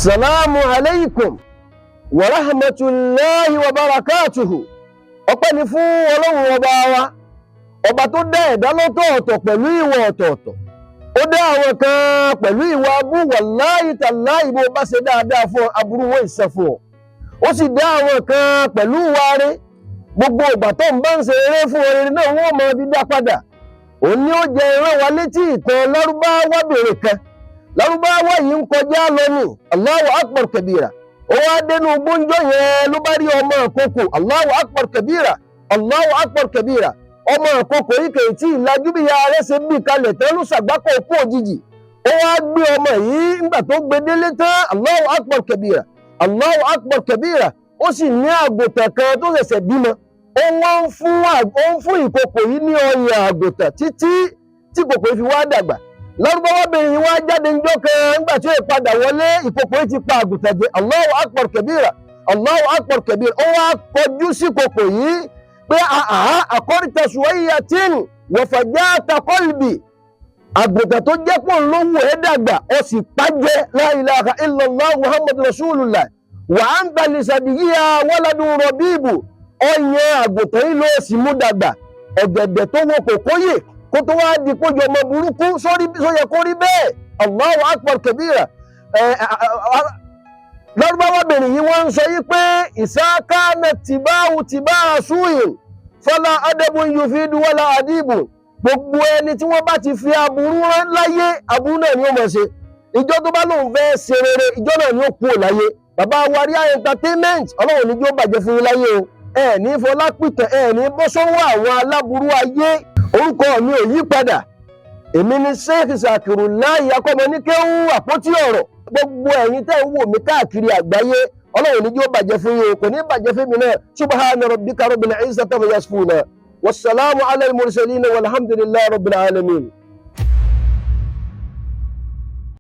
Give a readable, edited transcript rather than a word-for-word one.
Assalamu alaikum wa rahmatullahi wa barakatuhu. Ọpẹ́ ni fún Ọlọ́run ọba wa, ọba tó dá ẹ̀dá lọ́tọ̀ọ̀tọ̀ pẹ̀lú ìwà ọ̀tọ̀ọ̀tọ̀. Ó dá àwọn kan pẹ̀lú ìwà abú, wàláhì tàláhì bó bá ṣe dáadáa fún aburú wọn ìṣẹ́ fún ọ. Ó sì dá àwọn kan pẹ̀lú ìwà rere. Gbogbo ìgbà tó ń bá ń ṣe eré fún orin náà wọ́n máa fi dá padà. Òun ni ó jẹ ìran wa létí ìtàn Lárúbáwá bèrè kan. Lárúbáwá yìí ń kọjá lọ ní Allahu akbar kabira. Ó wá dénú gbóńjọ́ yẹn ló bá rí ọmọ àkókò. Allahu akbar kabira, Allahu akbar kabira. Ọmọ àkókò yìí kèé tí ìlàjú bí ya rẹ̀ ṣe bí kalẹ̀ tán ló ṣàgbákò kú òjijì. Ó wá gbé ọmọ yìí nígbà tó gbé délé tán, Allahu akbar kabira, Allahu akbar kabira. Ó sì ní àgùntàn kan tó ṣẹ̀ṣẹ̀ bímọ. Ó wọ́n ń fún ìkòkò yìí ní ọyàn àgùntàn títí tí kòkò yìí fi wá dàgbà. Lárúbáwábìnrin yìí wá jáde ńjọ́ kan nígbà tí ó padà wọlé, ìkòkò yìí ti pa àgùntàn jẹ. Allahu akbar kabira, Allahu akbar kabira. Ó wá kọjú sí kòkò yìí pé àkọ́rìtà suwayyatin wa fajata qalbi. Àgùntàn tó jẹ́ pọ̀ lówó ẹ̀ dàgbà, ó sì pàjẹ́ la ilaha illallah Muhammadu Rasulullah. Wa anta li sadiyiha waladun rabibu. Ọyàn àgùntàn yìí ló sì mú dàgbà. Ọ̀gẹ̀dẹ̀ tó wọ kòkóyè kó tó wá di kójọ ọmọ burúkú sóyẹ kó rí bẹ́ẹ̀. Allahu akbar kabira. Lárúbáwábìnrin yìí wọ́n ń sọ yí pé ìsáká na tìbáà súyìn fọ́lá adébun yufidu wala adíbù. Gbogbo ẹni tí wọ́n bá ti fi aburú rán láyé, aburú náà ni ó mọ̀ ṣe. Ìjọ tó bá lóun fẹ́ ṣe rere, ìjọ náà ni ó kú ò láyé. Bàbá Waria entertainment, Ọlọ́run ní kí ó bàjẹ́ fún yín láyé o. Ẹ ní fọlápìtàn, ẹ ní bọ́ sọ́wọ́ àwọn aláburú ayé. Orúkọ mi ò yí padà. Èmi ni Sheikh Zakirullahi Akọ́mọníkéwú àpótí ọ̀rọ̀. Gbogbo ẹ̀yin tẹ́ ń wò mí káàkiri àgbáyé, Ọlọ́run ní kí ó bàjẹ́ fún yín o, kò ní bàjẹ́ fún mi náà. Subhana rabbika rabbil izzati amma yasifuna. Wassalamu ala al-mursalin walhamdulillahi rabbil alamin.